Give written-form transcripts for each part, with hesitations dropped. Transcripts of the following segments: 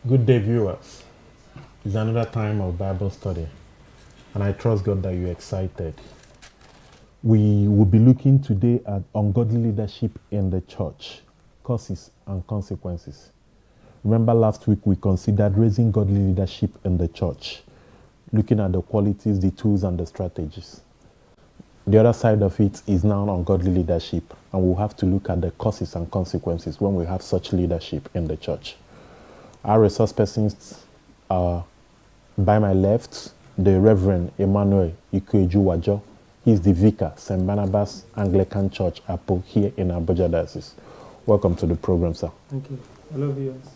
Good day, viewers. It's another time of Bible study, and I trust God that you're excited. We will be looking today at ungodly leadership in the church, causes and consequences. Remember, last week we considered raising godly leadership in the church, looking at the qualities, the tools, and the strategies. The other side of it is now ungodly leadership, and we'll have to look at the causes and consequences when we have such leadership in the church. Our resource persons are by my left, the Reverend Emmanuel Ikueju-Wajo. He's the vicar, St. Barnabas Anglican Church, Apo, here in Abuja Diocese. Welcome to the program, sir. Thank you. Hello, viewers.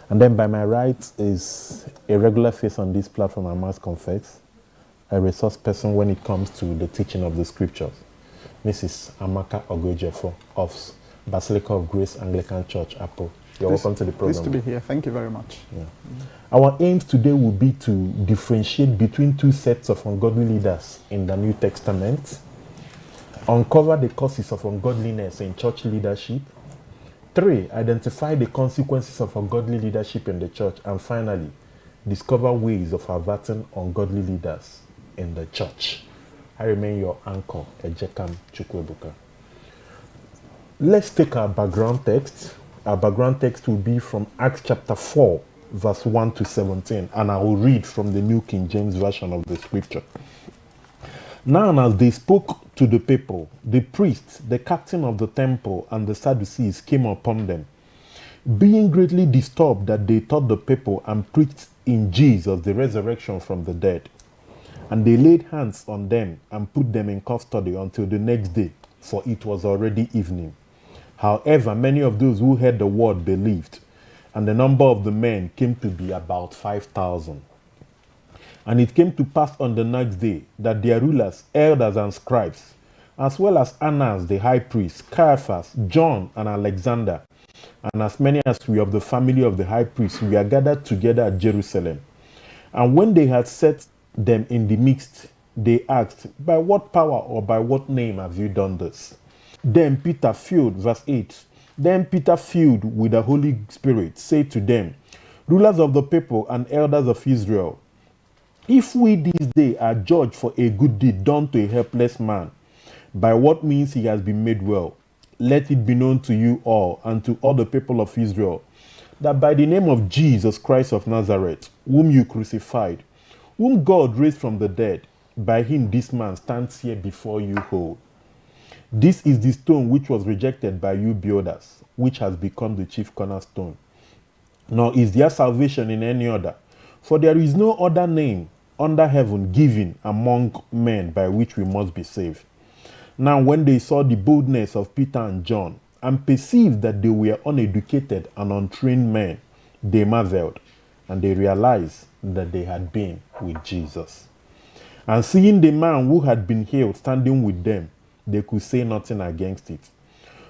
And then by my right is a regular face on this platform, I must confess, a resource person when it comes to the teaching of the scriptures, Mrs. Amaka Ogwejefo of Basilica of Grace Anglican Church, Apo. You're welcome to the program. Pleased to be here. Thank you very much. Yeah. Our aims today will be to differentiate between two sets of ungodly leaders in the New Testament, uncover the causes of ungodliness in church leadership, 3, identify the consequences of ungodly leadership in the church, and finally, discover ways of averting ungodly leaders in the church. I remain your anchor, Ejekam Chukwuebuka. Let's take our background text. Our background text will be from Acts chapter 4, verse 1 to 17, and I will read from the New King James Version of the scripture. Now, as they spoke to the people, the priests, the captain of the temple, and the Sadducees came upon them, being greatly disturbed that they taught the people and preached in Jesus the resurrection from the dead. And they laid hands on them and put them in custody until the next day, for it was already evening. However, many of those who heard the word believed, and the number of the men came to be about 5,000. And it came to pass on the next day that their rulers, elders, and scribes, as well as Annas the high priest, Caiaphas, John, and Alexander, and as many as we of the family of the high priest, we are gathered together at Jerusalem. And when they had set them in the midst, they asked, by what power or by what name have you done this? Then Peter, filled, verse 8, then Peter, filled with the Holy Spirit, said to them, rulers of the people and elders of Israel, if we this day are judged for a good deed done to a helpless man, by what means he has been made well, let it be known to you all and to all the people of Israel, that by the name of Jesus Christ of Nazareth, whom you crucified, whom God raised from the dead, by him this man stands here before you whole. This is the stone which was rejected by you builders, which has become the chief cornerstone. Nor is there salvation in any other, for there is no other name under heaven given among men by which we must be saved. Now when they saw the boldness of Peter and John, and perceived that they were uneducated and untrained men, they marveled, and they realized that they had been with Jesus. And seeing the man who had been healed standing with them, they could say nothing against it.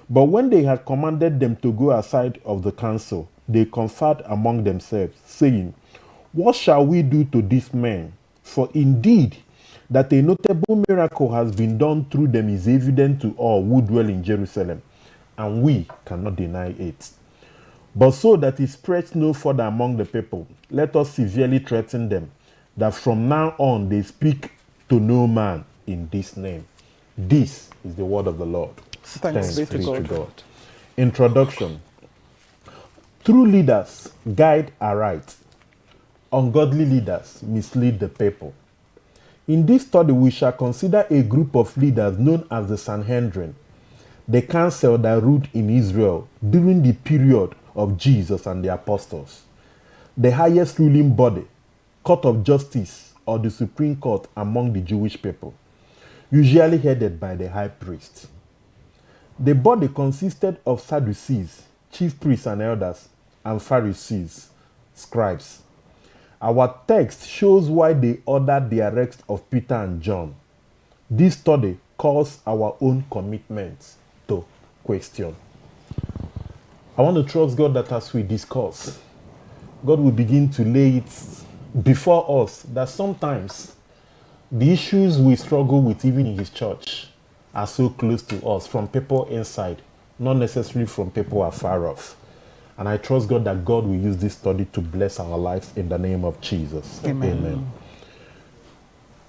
But when they had commanded them to go aside of the council, they conferred among themselves, saying, what shall we do to this man? For indeed, that a notable miracle has been done through them is evident to all who dwell in Jerusalem, and we cannot deny it. But so that it spreads no further among the people, let us severely threaten them, that from now on they speak to no man in this name. This is the word of the Lord. Thanks be to God. Introduction. True leaders guide aright. Ungodly leaders mislead the people. In this study, we shall consider a group of leaders known as the Sanhedrin, the council that ruled in Israel during the period of Jesus and the apostles, the highest ruling body, court of justice, or the supreme court among the Jewish people, usually headed by the high priest. The body consisted of Sadducees, chief priests and elders, and Pharisees, scribes. Our text shows why they ordered the arrest of Peter and John. This study calls our own commitments to question. I want to trust God that as we discuss, God will begin to lay it before us that sometimes the issues we struggle with even in his church are so close to us from people inside, not necessarily from people afar off. And I trust God that God will use this study to bless our lives in the name of Jesus. Amen.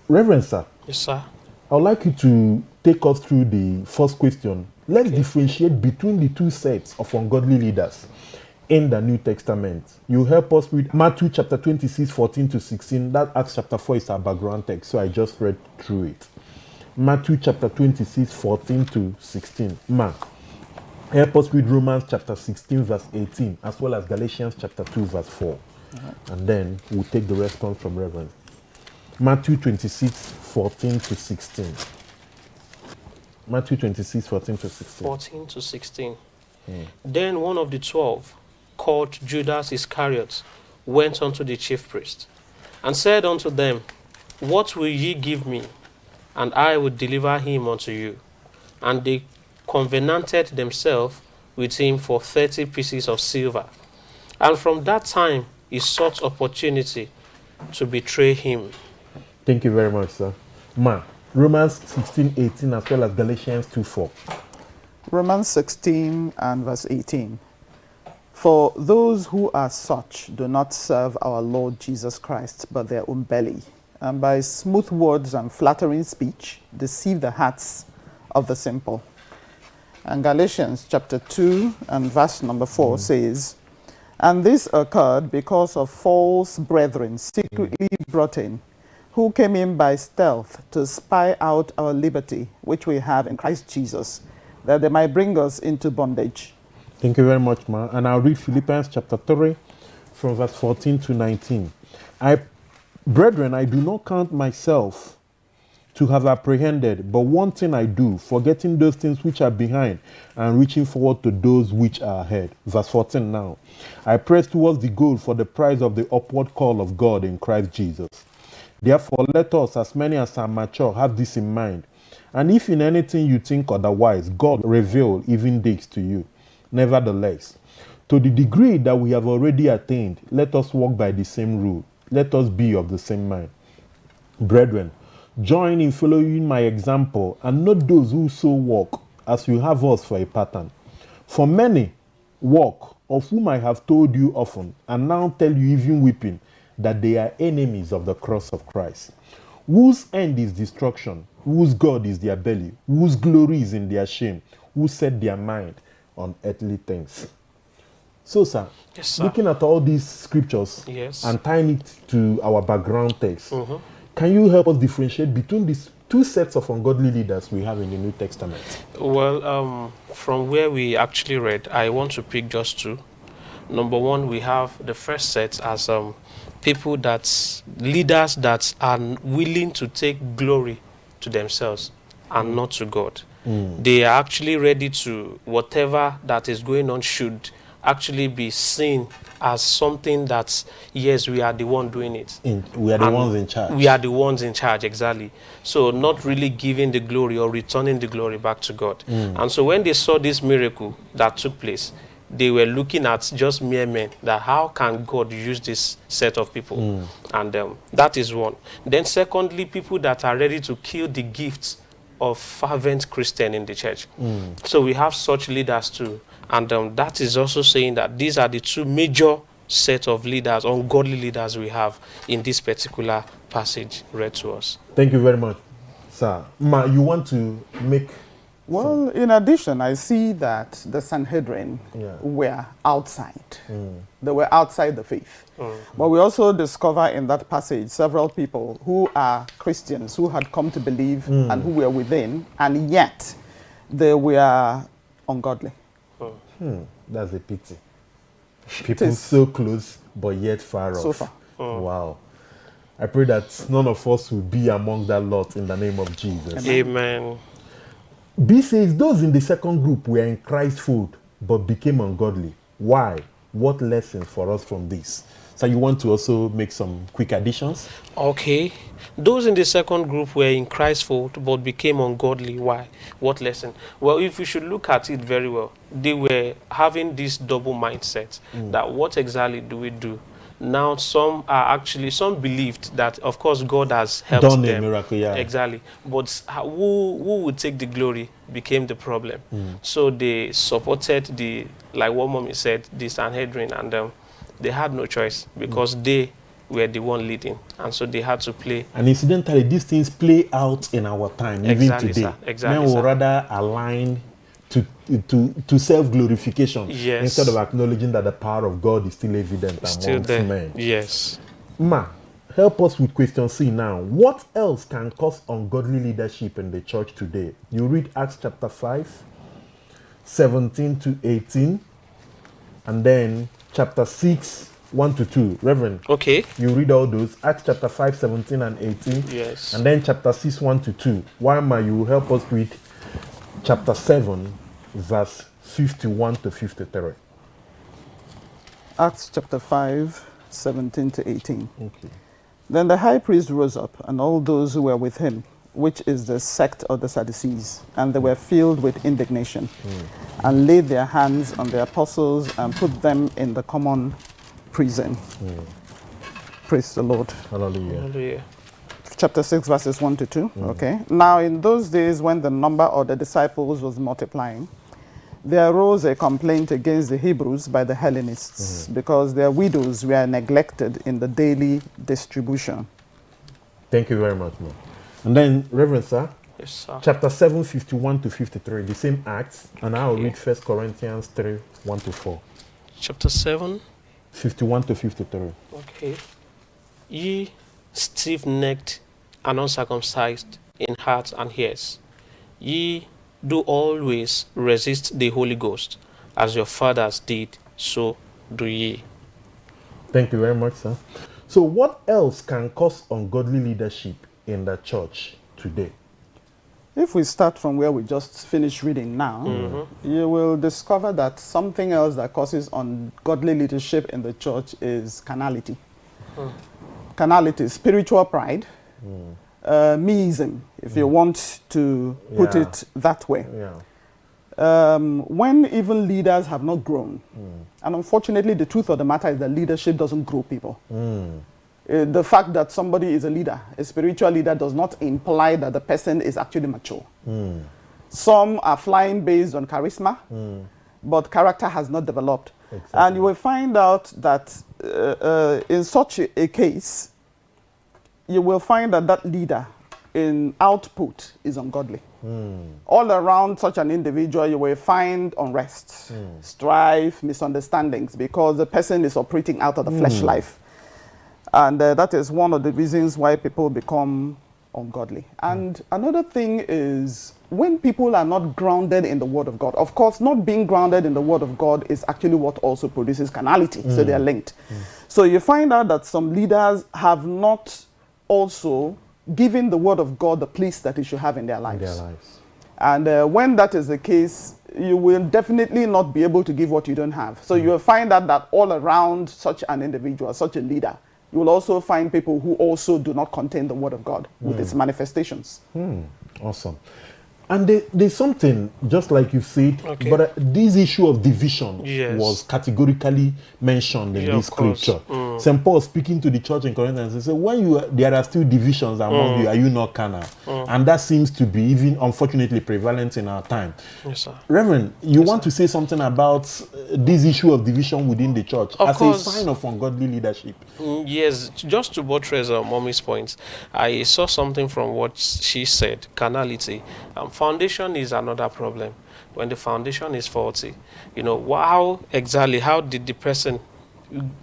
Reverend Sir. Yes, sir. I would like you to take us through the first question. Let's differentiate between the two sets of ungodly leaders in the New Testament. You help us with Matthew chapter 26, 14 to 16. That Acts chapter 4 is our background text, so I just read through it. Matthew chapter 26, 14 to 16. Help us with Romans chapter 16, verse 18, as well as Galatians chapter 2, verse 4. And then we'll take the response from Reverend. Matthew 26, 14 to 16. Matthew 26, 14 to 16. 14 to 16. Then one of the 12, called Judas Iscariot, went unto the chief priest, and said unto them, What will ye give me? And I will deliver him unto you. And they covenanted themselves with him for 30 pieces of silver. And from that time he sought opportunity to betray him. Thank you very much, sir. Romans 16, 18, as well as Galatians 2, 4. Romans 16 and verse 18. For those who are such do not serve our Lord Jesus Christ, but their own belly, and by smooth words and flattering speech deceive the hearts of the simple. And Galatians chapter 2 and verse number 4 says, And this occurred because of false brethren secretly brought in, who came in by stealth to spy out our liberty, which we have in Christ Jesus, that they might bring us into bondage. Thank you very much, Ma. And I'll read Philippians chapter 3 from verse 14 to 19. Brethren, I do not count myself to have apprehended, but one thing I do, forgetting those things which are behind and reaching forward to those which are ahead. Verse 14 now. I press towards the goal for the prize of the upward call of God in Christ Jesus. Therefore, let us, as many as are mature, have this in mind. And if in anything you think otherwise, God reveal even this to you. Nevertheless, to the degree that we have already attained, let us walk by the same rule. Let us be of the same mind. Brethren, join in following my example, and not those who so walk, as you have us for a pattern. For many walk, of whom I have told you often, and now tell you even weeping, that they are enemies of the cross of Christ, whose end is destruction, whose God is their belly, whose glory is in their shame, who set their mind on earthly things. So, sir, Yes, sir. looking at all these scriptures and tying it to our background text, can you help us differentiate between these two sets of ungodly leaders we have in the New Testament? Well, from where we actually read, I want to pick just two. Number one, we have the first set as people leaders that are willing to take glory to themselves and not to God. They are actually ready to, whatever that is going on should actually be seen as something that, yes, we are the one doing it. We are the ones in charge. We are the ones in charge, exactly. So not really giving the glory or returning the glory back to God. And so when they saw this miracle that took place, they were looking at just mere men, that how can God use this set of people? And that is one. Then secondly, people that are ready to kill the gifts of fervent Christian in the church. So we have such leaders too. And that is also saying that these are the two major set of leaders, ungodly leaders we have in this particular passage read to us. Thank you very much, sir. Ma, you want to make... Well, in addition, I see that the Sanhedrin were outside. They were outside the faith. But we also discover in that passage several people who are Christians, who had come to believe and who were within, and yet they were ungodly. That's a pity. People so close, but yet far off. So far. Wow. I pray that none of us will be among that lot in the name of Jesus. Amen. B says, those in the second group were in Christ's fold, but became ungodly. Why? What lessons for us from this? So you want to also make some quick additions? Okay. Those in the second group were in Christ's fold, but became ungodly. Why? What lesson? Well, if you should look at it very well, they were having this double mindset that what exactly do we do Now some believed that, of course, God has helped Done a them. miracle, yeah. Exactly. But who would take the glory became the problem. So they supported like what Mommy said, the Sanhedrin, and they had no choice because they were the one leading, and so they had to play. And incidentally, these things play out in our time, Exactly, even today. sir. Exactly, Men will sir. rather align to self-glorification Yes. instead of acknowledging that the power of God is still evident Still amongst there. men. Yes. Ma, help us with question C now. What else can cause ungodly leadership in the church today? You read Acts chapter 5, 17 to 18, and then chapter 6, 1 to 2. Reverend, Okay. you read all those. Acts chapter 5, 17 and 18. Yes. And then chapter 6, 1 to 2. Why, Ma, you will help us read chapter 7, verse 51 to 53. Acts chapter 5, 17 to 18. Okay. Then the high priest rose up, and all those who were with him, which is the sect of the Sadducees, and they were filled with indignation, and laid their hands on the apostles and put them in the common prison. Praise the Lord. Hallelujah. Hallelujah. Chapter 6, verses 1 to 2. Okay. Now, in those days when the number of the disciples was multiplying, there arose a complaint against the Hebrews by the Hellenists because their widows were neglected in the daily distribution. Thank you very much, Ma. And then, Reverend Sir, Yes, sir. chapter 7, 51 to 53, the same Acts, and I'll Okay. read 1 Corinthians 3, 1 to 4. Chapter 7. 51 to 53. Okay. Ye stiff-necked and uncircumcised in heart and ears, ye do always resist the Holy Ghost, as your fathers did, so do ye. Thank you very much, sir. So, what else can cause ungodly leadership in the church today? If we start from where we just finished reading now, you will discover that something else that causes ungodly leadership in the church is carnality. Carnality, spiritual pride, meism, if you want to put Yeah. it that way. Yeah. When even leaders have not grown, and unfortunately the truth of the matter is that leadership doesn't grow people. The fact that somebody is a leader, a spiritual leader, does not imply that the person is actually mature. Some are flying based on charisma, but character has not developed. Exactly. And you will find out that in such a case, you will find that that leader in output is ungodly. All around such an individual, you will find unrest, strife, misunderstandings, because the person is operating out of the flesh life. And that is one of the reasons why people become ungodly. And another thing is when people are not grounded in the Word of God. Of course, not being grounded in the Word of God is actually what also produces carnality. So they are linked. So you find out that some leaders have not also given the Word of God the place that it should have in their lives. In their lives. And when that is the case, you will definitely not be able to give what you don't have. So you will find out that all around such an individual, such a leader, you will also find people who also do not contain the Word of God with its manifestations. Awesome. And there's something, just like you said, Okay. but this issue of division Yes. was categorically mentioned in Yeah, this of course. scripture. St. Paul speaking to the church in Corinthians, he said, there are still divisions among you, are you not carnal? And that seems to be even, unfortunately, prevalent in our time. Yes, sir. Reverend, you want to say something about this issue of division within the church Of as course. a sign of ungodly leadership? Yes, just to buttress Mommy's points, I saw something from what she said, carnality. Foundation is another problem. When the foundation is faulty, you know, how did the person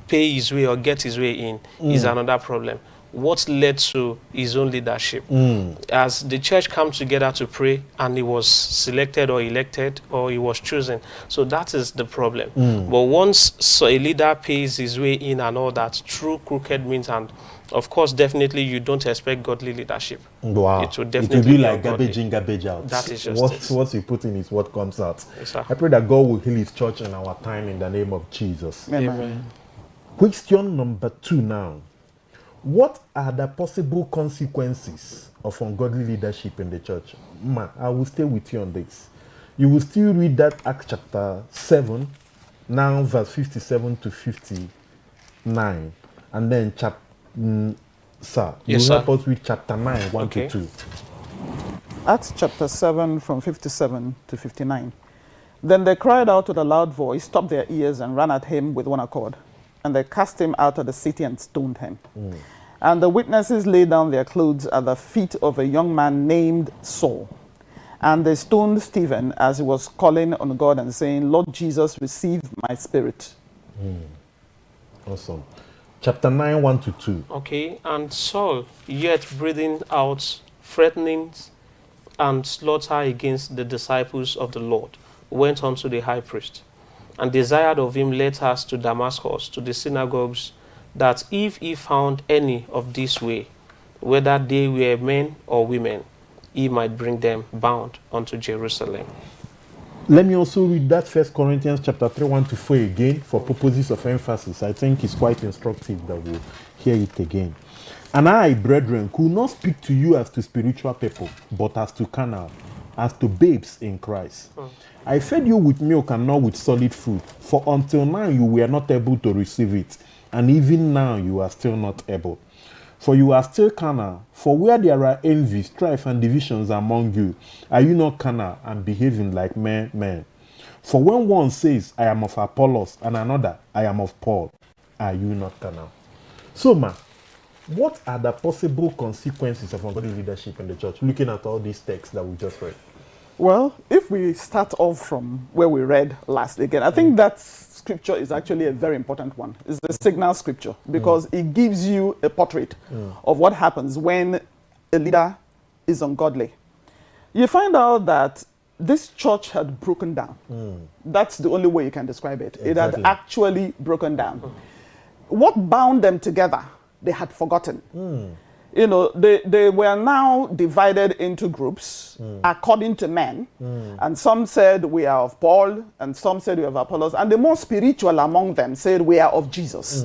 pay his way or get his way in is another problem. What led to his own leadership? As the church comes together to pray and he was selected or elected or he was chosen. So that is the problem. But once a leader pays his way in and all that through crooked means, and of course, definitely you don't expect godly leadership. Wow. It will It definitely will be be like ungodly. garbage in, garbage out. That is just it. What you put in is what comes out. Yes, sir. I pray that God will heal his church in our time in the name of Jesus. Amen. Question number 2 now. What are the possible consequences of ungodly leadership in the church? Ma, I will stay with you on this. You will still read that Acts chapter 7, now verse 57 to 59. And then, sir, Yes, you sir. help us with chapter 9, 1 Okay. to 2. Acts chapter 7 from 57 to 59. Then they cried out with a loud voice, stopped their ears, and ran at him with one accord. And they cast him out of the city and stoned him. And the witnesses laid down their clothes at the feet of a young man named Saul. And they stoned Stephen as he was calling on God and saying, Lord Jesus, receive my spirit. Awesome. Chapter 9, 1 to 2. Okay, and Saul, yet breathing out threatenings and slaughter against the disciples of the Lord, went unto the high priest, and desired of him letters to Damascus, to the synagogues, that if he found any of this way, whether they were men or women, he might bring them bound unto Jerusalem. Let me also read that 1 Corinthians chapter 3, 1 to 4 again for purposes of emphasis. I think it's quite instructive that we'll hear it again. And I, brethren, could not speak to you as to spiritual people, but as to carnal, as to babes in Christ. I fed you with milk and not with solid food, for until now you were not able to receive it, and even now you are still not able. For you are still carnal. For where there are envy, strife, and divisions among you, are you not carnal and behaving like men? For when one says, I am of Apollos, and another, I am of Paul, are you not carnal? So, what are the possible consequences of ungodly leadership in the church, looking at all these texts that we just read? Well, if we start off from where we read last again, I think that scripture is actually a very important one. It's the signal scripture because it gives you a portrait of what happens when a leader is ungodly. You find out that this church had broken down. That's the only way you can describe it. It had Exactly. actually broken down. What bound them together, they had forgotten. You know, they were now divided into groups according to men. And some said we are of Paul, and some said we are of Apollos. And the more spiritual among them said we are of Jesus.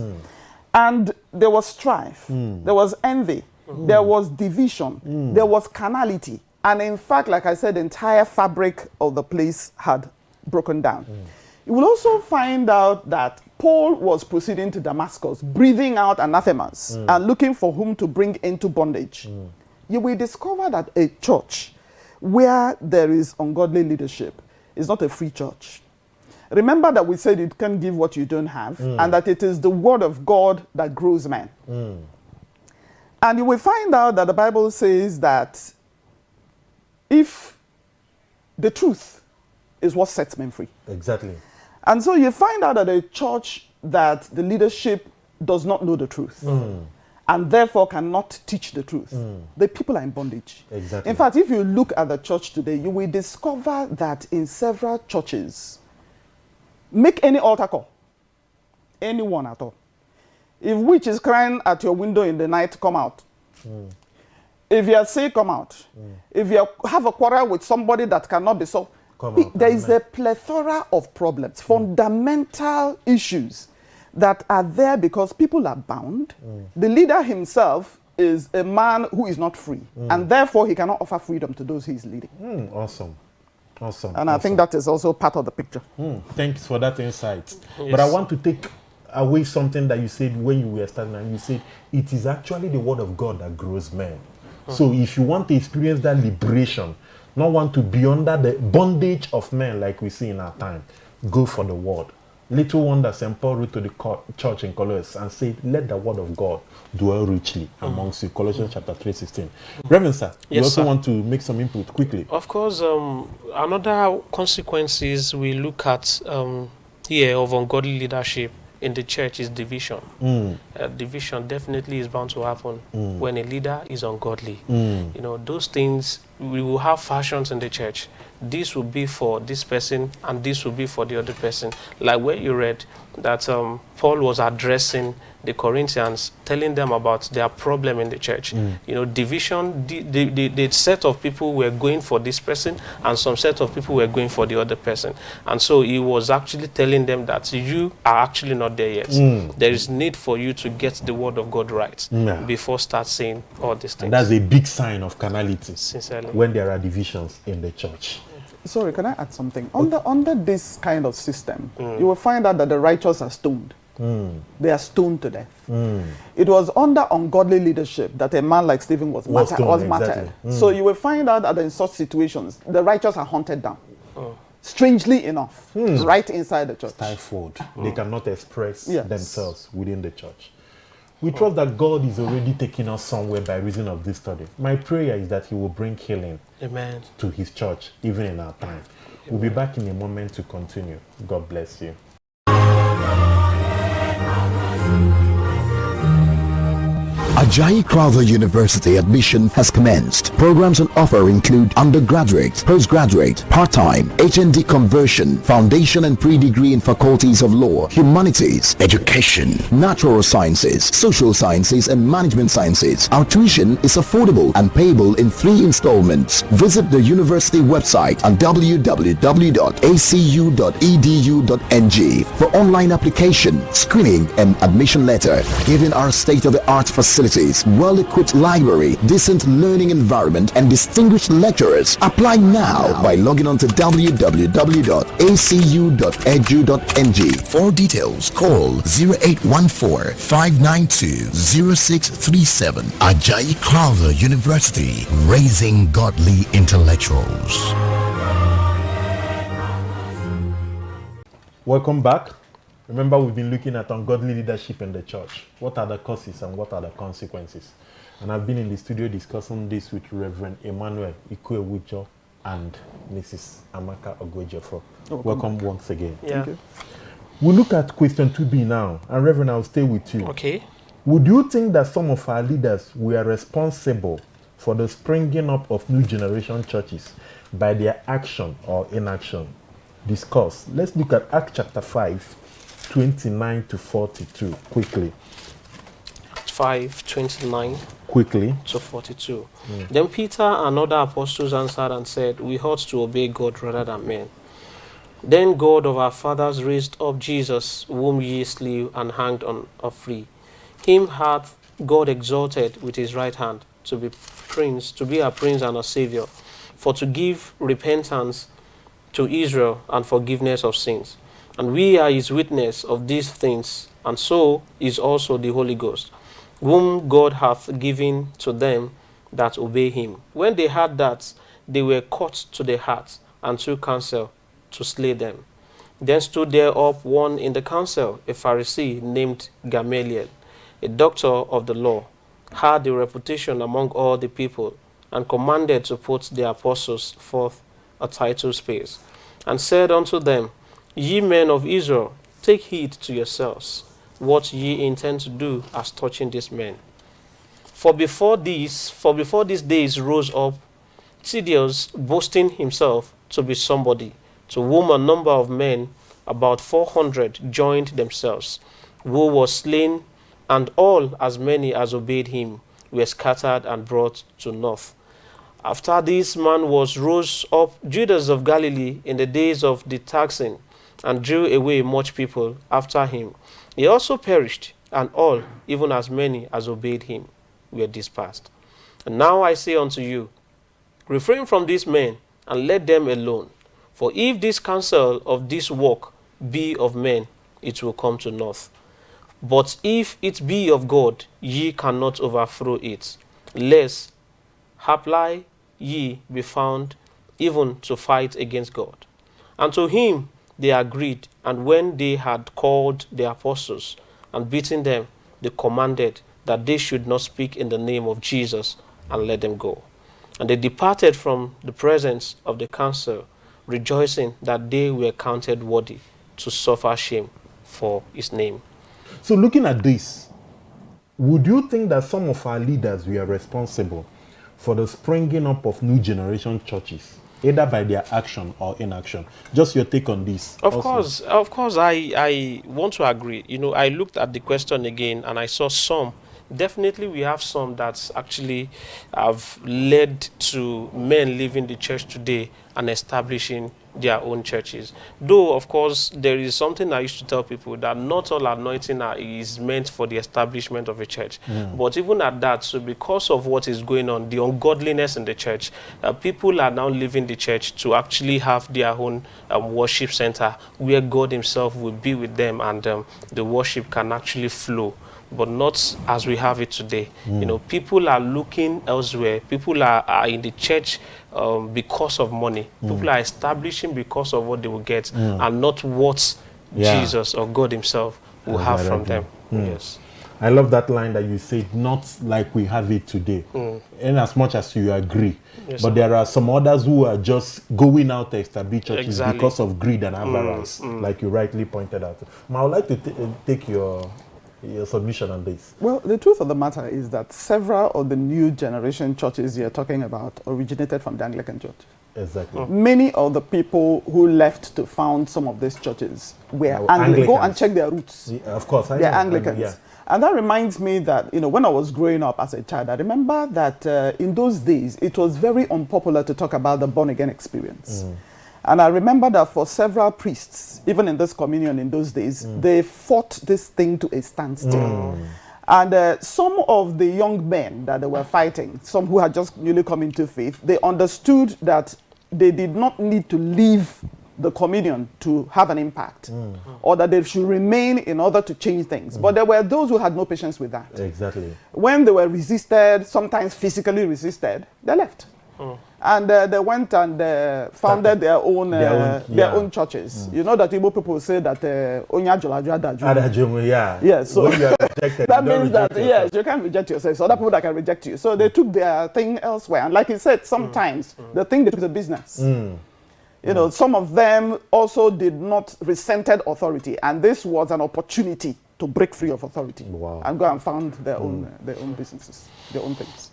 And there was strife, there was envy, there was division, there was carnality. And in fact, like I said, the entire fabric of the place had broken down. You will also find out that Paul was proceeding to Damascus, breathing out anathemas and looking for whom to bring into bondage. You will discover that a church where there is ungodly leadership is not a free church. Remember that we said you can't give what you don't have, and that it is the word of God that grows men. And you will find out that the Bible says that if the truth is what sets men free. Exactly. And so you find out that a church that the leadership does not know the truth and therefore cannot teach the truth, the people are in bondage. Exactly. In fact, if you look at the church today, you will discover that in several churches, make any altar call, anyone at all. If witch is crying at your window in the night, come out. If you are sick, come out. If you have a quarrel with somebody that cannot be solved, there is a plethora of problems, fundamental issues that are there because people are bound. The leader himself is a man who is not free, and therefore he cannot offer freedom to those he is leading. Awesome. Awesome. And I think that is also part of the picture. Thanks for that insight. Yes. But I want to take away something that you said when you were starting, and you said it is actually the word of God that grows men. So if you want to experience that liberation, not want to be under the bondage of men like we see in our time, go for the word. Little wonder St. Paul wrote to the church in Colossus and said, let the word of God dwell richly amongst you. Colossians chapter 3:16. Reverend sir, you Yes, also sir. want to make some input quickly. Of course, another consequences we look at here of ungodly leadership in the church is division. Division definitely is bound to happen when a leader is ungodly. You know, those things, we will have factions in the church. This will be for this person and this will be for the other person. Like where you read that Paul was addressing the Corinthians, telling them about their problem in the church. You know, division, the set of people were going for this person and some set of people were going for the other person. And so he was actually telling them that you are actually not there yet. There is need for you to get the word of God right before start saying all these things. And that's a big sign of carnality Sincerely. when there are divisions in the church. Sorry, can I add something? Under this kind of system, you will find out that the righteous are stoned. They are stoned to death. It was under ungodly leadership that a man like Stephen was martyred. So you will find out that in such situations, the righteous are hunted down. Strangely enough, right inside the church. Stifled. They cannot express themselves within the church. We trust that God is already taking us somewhere by reason of this study. My prayer is that He will bring healing to His church, even in our time. We'll be back in a moment to continue. God bless you. Ajayi Crowther University admission has commenced. Programs on offer include undergraduate, postgraduate, part-time, HND conversion, foundation and pre-degree in faculties of law, humanities, education, natural sciences, social sciences and management sciences. Our tuition is affordable and payable in 3 installments. Visit the university website at www.acu.edu.ng for online application, screening and admission letter. Given our state-of-the-art facilities, well-equipped library, decent learning environment and distinguished lecturers. Apply now by logging on to www.acu.edu.ng. For details, call 0814-592-0637. Ajayi Crowther University, raising godly intellectuals. Welcome back. Remember, we've been looking at ungodly leadership in the church. What are the causes and what are the consequences? And I've been in the studio discussing this with Reverend Emmanuel Ikuewujo and Mrs. Amaka Ogwejofo. Welcome once again. Yeah. Thank you. We'll look at question 2b now. And Reverend, I'll stay with you. Okay. Would you think that some of our leaders were responsible for the springing up of new generation churches by their action or inaction? Discuss. Let's look at Acts chapter 5. 29 to 42 quickly. 5:29 quickly to 42. Then Peter and other apostles answered and said, we ought to obey God rather than men. Then God of our fathers raised up Jesus, whom ye slew and hanged on a tree. Him hath God exalted with his right hand to be a prince and a savior, for to give repentance to Israel and forgiveness of sins. And we are his witness of these things, and so is also the Holy Ghost, whom God hath given to them that obey him. When they heard that, they were cut to the heart, and took counsel to slay them. Then stood there up one in the council, a Pharisee named Gamaliel, a doctor of the law, had a reputation among all the people, and commanded to put the apostles forth a title space, and said unto them, Ye men of Israel, take heed to yourselves, what ye intend to do as touching these men. For before these days rose up Thaddeus, boasting himself to be somebody, to whom a number of men, about 400, joined themselves, who was slain, and all as many as obeyed him were scattered and brought to naught. After this man rose up Judas of Galilee in the days of the taxing, and drew away much people after him. He also perished, and all, even as many as obeyed him, were dispersed. And now I say unto you, refrain from these men, and let them alone. For if this counsel of this work be of men, it will come to naught. But if it be of God, ye cannot overthrow it, lest haply ye be found even to fight against God. And to him they agreed, and when they had called the apostles and beaten them, they commanded that they should not speak in the name of Jesus, and let them go. And they departed from the presence of the council, rejoicing that they were counted worthy to suffer shame for his name. So looking at this, would you think that some of our leaders were responsible for the springing up of new generation churches, either by their action or inaction? Just your take on this. Of course, I want to agree. I looked at the question again and I saw some. Definitely we have some that actually have led to men leaving the church today and establishing their own churches. Though, of course, there is something I used to tell people, that not all anointing is meant for the establishment of a church. But even at that, so because of what is going on, the ungodliness in the church, people are now leaving the church to actually have their own worship center where God himself will be with them, and the worship can actually flow, but not as we have it today. You know, people are looking elsewhere. People are in the church because of money. People are establishing because of what they will get, and not what Jesus or God himself will have from them. Yes. I love that line that you said, not like we have it today. In as much as you agree. Yes, but sir. there are some others who are just going out to establish churches Exactly. because of greed and avarice, like you rightly pointed out. I would like to take your submission on this. Well, the truth of the matter is that several of the new generation churches you're talking about originated from the Anglican Church. Exactly. Many of the people who left to found some of these churches were Anglicans. Go and check their roots. Yeah, of course. They're Anglicans. Yeah. And that reminds me that, you know, when I was growing up as a child, I remember that in those days, it was very unpopular to talk about the born-again experience. And I remember that for several priests, even in this communion in those days, they fought this thing to a standstill. And some of the young men that they were fighting, some who had just newly come into faith, they understood that they did not need to leave the communion to have an impact, or that they should remain in order to change things. But there were those who had no patience with that. Exactly. When they were resisted, sometimes physically resisted, they left. And they went and founded their own churches. You know that Igbo people say that Onya Jolaju Adaju. Yeah. Yeah, so when you are rejected, that you don't means that, reject yourself. yes, you can't reject yourself. So other people that can reject you. So they took their thing elsewhere. And like he said, sometimes the thing they took is a business. You know, some of them also did not resented authority. And this was an opportunity to break free of authority. Wow. And go and found their own businesses, their own things.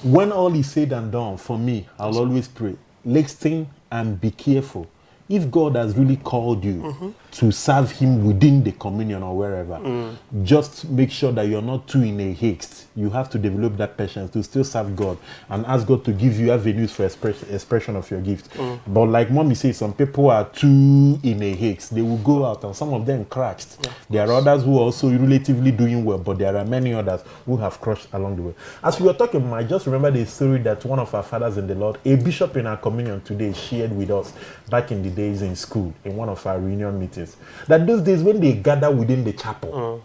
When all is said and done, for me, I'll always pray, listen and be careful. If God has really called you to serve him within the communion or wherever, just make sure that you're not too in a haste. You have to develop that patience to still serve God and ask God to give you avenues for expression of your gift. But like mommy says, some people are too in a haste. They will go out and some of them crashed. There are others who are also relatively doing well, but there are many others who have crushed along the way. As we were talking, I just remember the story that one of our fathers in the Lord, a bishop in our communion today, shared with us back in the days in school, in one of our reunion meetings, that those days when they gather within the chapel,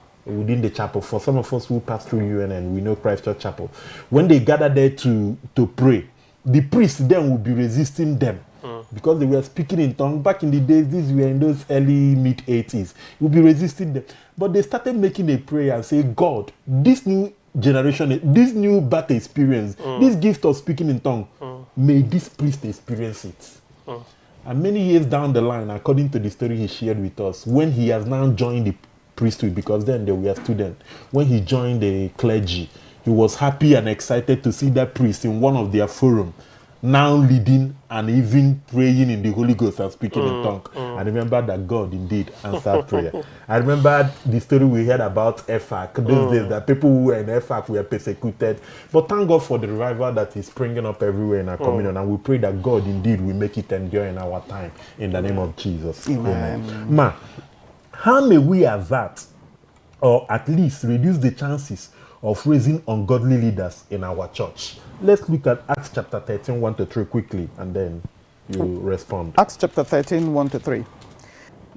for some of us who pass through UNN, we know Christ Church Chapel, when they gather there to pray, the priest then will be resisting them because they were speaking in tongues. Back in the days, these were in those early mid-80s, will be resisting them. But they started making a prayer and say, God, this new generation, this new birth experience, this gift of speaking in tongues, may this priest experience it. And many years down the line, according to the story he shared with us, when he has now joined the priesthood, because then they were students, when he joined the clergy, he was happy and excited to see that priest in one of their forums, now leading and even praying in the Holy Ghost and speaking in tongue. I remember that God indeed answered prayer. I remember the story we heard about EFAC, those days that people who were in EFAC were persecuted. But thank God for the revival that is springing up everywhere in our communion. And we pray that God indeed will make it endure in our time. In the name of Jesus. Amen. Ma, how may we avert or at least reduce the chances of raising ungodly leaders in our church? Let's look at Acts chapter 13, 1-3 quickly, and then you respond. Acts chapter 13, 1-3.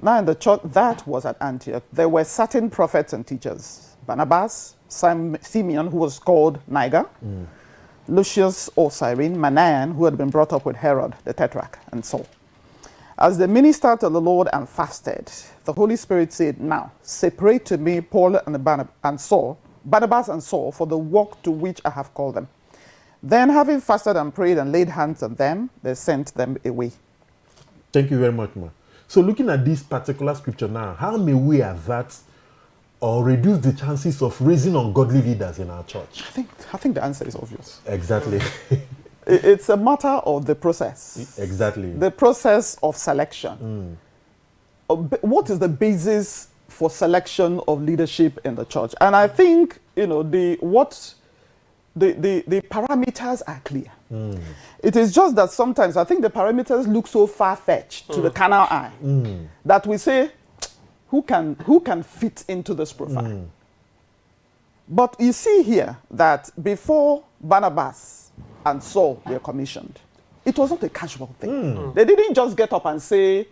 Now in the church that was at Antioch, there were certain prophets and teachers. Barnabas, Simeon, who was called Niger, Lucius or Cyrene, Manaen, who had been brought up with Herod, the Tetrarch, and Saul. As they ministered to the Lord and fasted, the Holy Spirit said, now separate to me Paul and Barnabas and Saul for the work to which I have called them. Then, having fasted and prayed and laid hands on them, they sent them away. Thank you very much, ma. So looking at this particular scripture now, how may we avert or reduce the chances of raising ungodly leaders in our church? I think the answer is obvious. Exactly. It's a matter of the process. Exactly. The process of selection. What is the basis for selection of leadership in the church? And I think, you know, the parameters are clear. It is just that sometimes I think the parameters look so far-fetched to the carnal eye that we say, who can fit into this profile? But you see here that before Barnabas and Saul were commissioned, it was not a casual thing. They didn't just get up and say,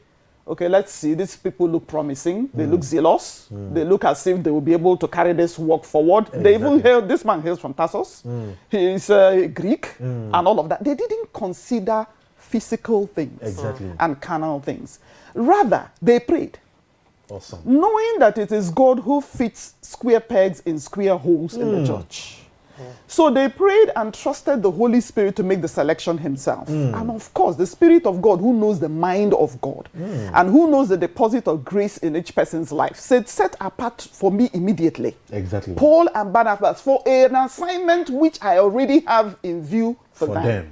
okay, let's see, these people look promising, they look zealous, they look as if they will be able to carry this work forward. Exactly. They even hail, this man hails from Tarsus, he is Greek, and all of that. They didn't consider physical things and carnal things. Rather, they prayed. Awesome. Knowing that it is God who fits square pegs in square holes in the church. So they prayed and trusted the Holy Spirit to make the selection himself. And of course, the Spirit of God, who knows the mind of God and who knows the deposit of grace in each person's life, said, set apart for me immediately Exactly. Paul and Barnabas for an assignment which I already have in view for them.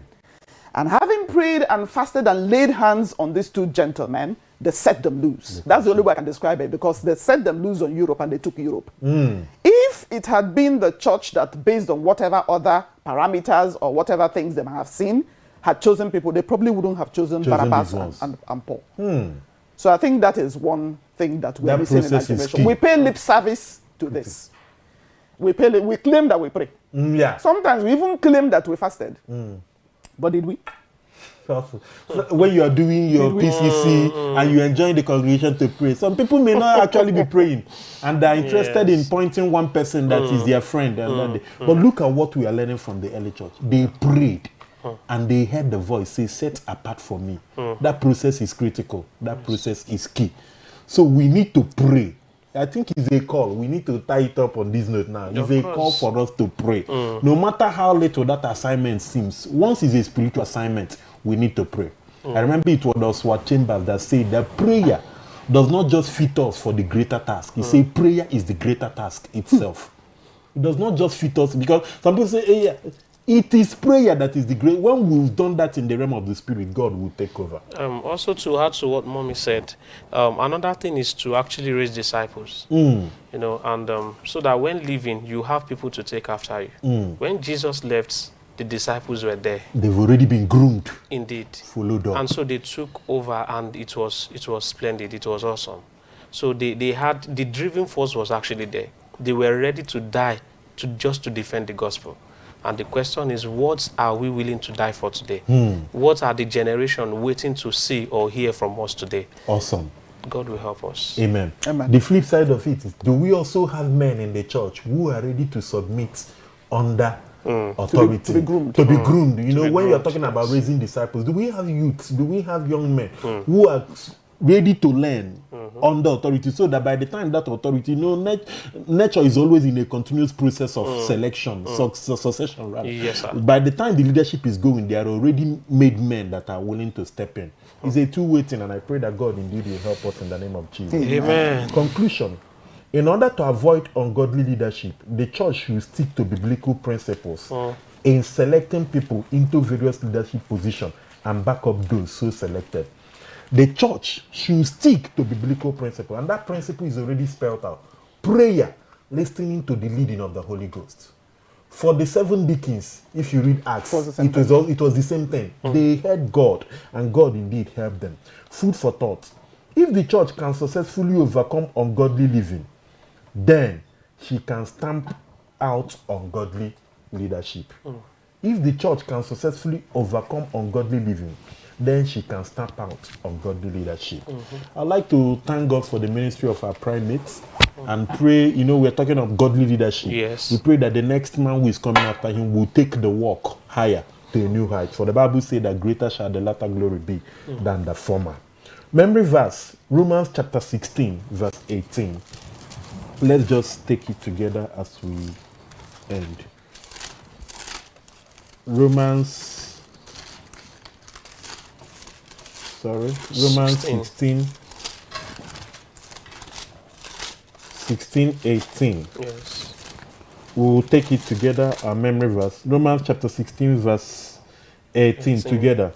And having prayed and fasted and laid hands on these two gentlemen, they set them loose. That's the only way I can describe it, because they set them loose on Europe and they took Europe. If it had been the church that, based on whatever other parameters or whatever things they might have seen, had chosen people, they probably wouldn't have chosen Barnabas and Paul. So I think that is one thing that we're missing in our generation. We pay lip service to this. We claim that we pray. Sometimes we even claim that we fasted. But did we? When you are doing your PCC and you enjoy the congregation to pray, some people may not actually be praying, and they're interested in pointing one person that is their friend. But look at what we are learning from the early church. They prayed and they heard the voice say, set apart for me. That process is critical. That process is key. So we need to pray. I think it's a call. We need to tie it up on this note now. It's a call for us to pray. No matter how little that assignment seems, once it's a spiritual assignment, we need to pray. I remember it was Oswald Chambers that said that prayer does not just fit us for the greater task. He said prayer is the greater task itself. It does not just fit us, because some people say, hey, it is prayer that is the great. When we've done that in the realm of the spirit, God will take over. Also, to add to what Mommy said, another thing is to actually raise disciples. You know, and so that when leaving, you have people to take after you. When Jesus left, the disciples were there. They've already been groomed. Indeed. Followed up. And so they took over, and it was splendid. It was awesome. So they had, the driving force was actually there. They were ready to die just to defend the gospel. And the question is, what are we willing to die for today? What are the generation waiting to see or hear from us today? Awesome. God will help us. Amen. The flip side of it is, do we also have men in the church who are ready to submit under authority? To be groomed. To be groomed. You know, when you're talking about raising disciples, do we have youths? Do we have young men who are ready to learn under authority, so that by the time that authority, you know, nature is always in a continuous process of selection, succession, rather. Yes, sir. By the time the leadership is going, they are already made men that are willing to step in. It's a two-way thing, and I pray that God indeed will help us in the name of Jesus. Amen. Conclusion. In order to avoid ungodly leadership, the church should stick to biblical principles in selecting people into various leadership positions and back up those so selected. The church should stick to biblical principle, and that principle is already spelled out. Prayer, listening to the leading of the Holy Ghost. For the 7 deacons, if you read Acts, it was the same thing. They heard God, and God indeed helped them. Food for thought. If the church can successfully overcome ungodly living, then she can stamp out ungodly leadership. If the church can successfully overcome ungodly living, then she can stamp out ungodly leadership. I'd like to thank God for the ministry of our primates and pray, you know, we're talking of godly leadership. Yes. We pray that the next man who is coming after him will take the walk higher to a new height. For the Bible says that greater shall the latter glory be than the former. Memory verse, Romans chapter 16, verse 18. Let's just take it together as we end. Romans 16, 18. Yes. We'll take it together, our memory verse. Romans chapter 16, verse 18. Together.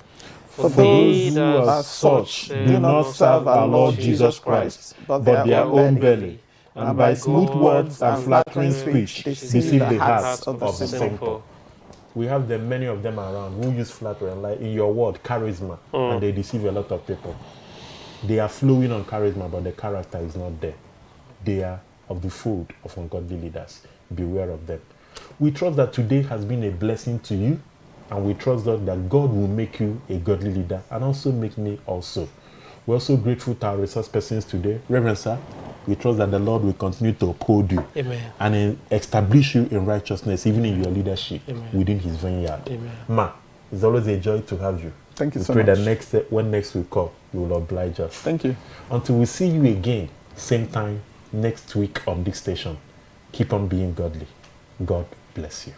For those who are such do not serve our Lord Jesus Christ, but their own belly, and by smooth words and flattering speech deceive the hearts of the simple. We have them, many of them around who use flattery and like in your word, charisma, and they deceive a lot of people. They are flowing on charisma, but the character is not there. They are of the fold of ungodly leaders. Beware of them. We trust that today has been a blessing to you, and we trust that God will make you a godly leader and also make me also. We're also grateful to our resource persons today. Reverend Sir, we trust that the Lord will continue to uphold you. Amen. And establish you in righteousness, even in your leadership. Amen. Within his vineyard. Amen. Ma, it's always a joy to have you. Thank you we so pray much. that when next we call, you will oblige us. Thank you. Until we see you again, same time next week on this station, keep on being godly. God bless you.